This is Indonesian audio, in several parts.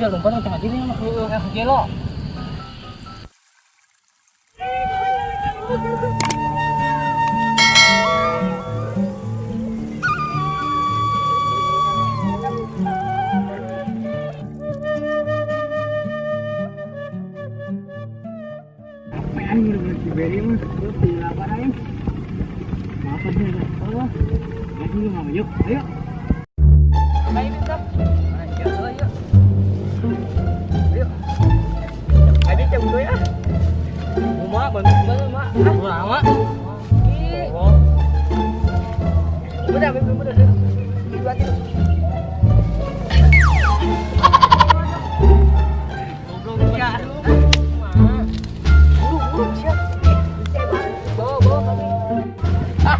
Udah lompat tengah sini mah. Gelo. Apaan ini beri mah? Terus apa aja? Apa sih? Oh, dulu mama yuk, ayo. Ayo kita. Ayo, ayo. Ayo. Ayo cabut ya. Mak, bantu mak. Lama. Udah, udah. Buat itu. Goblok ya. Buru siap. Bawa kami. Ah.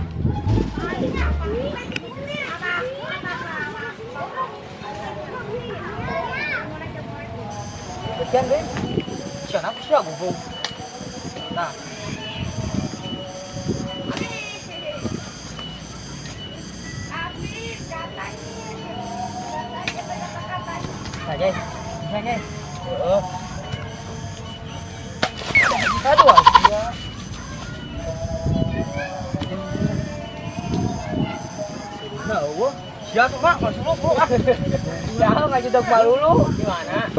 Kesian Ben. Kesian aku sih goblok. Nah. Nah, guys. Bisa, guys. Aduh, ya. Nah, siapa Pak? Masuk lu, Bu. Siapa enggak jedok dulu? Gimana?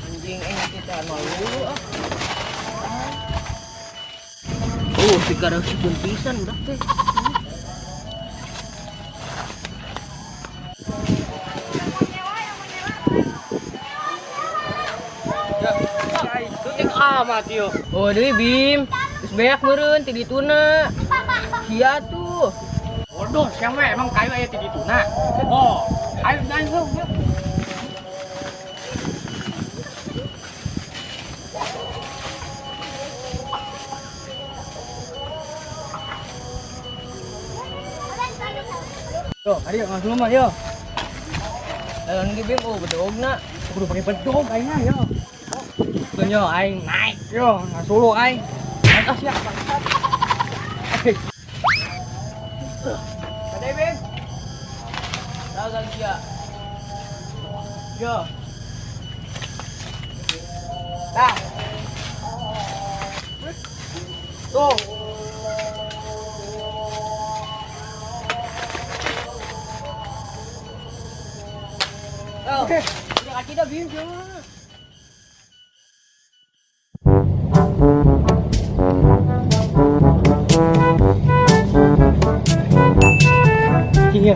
Anjing kita malu dulu ah. Oh, sekarang sipun pisan udah teh. Amat yo. Oh, deui Bim. Geus beak meureun ti dituna. Sia tuh. Waduh, siapa emang kayu aya ti dituna? Oh, ayo langsung yuk. Yo, ayo langsung mah yo. Lawan ge Bim, oh bedogna. Kudu pake bedog ayeuna yo. Yo aing naik yo ngasulu aing. Mantap siap. Kadai Bim. Dagang dia. Yo. Dah. Tuh. Oke, udah kaki dah Bim. Iya,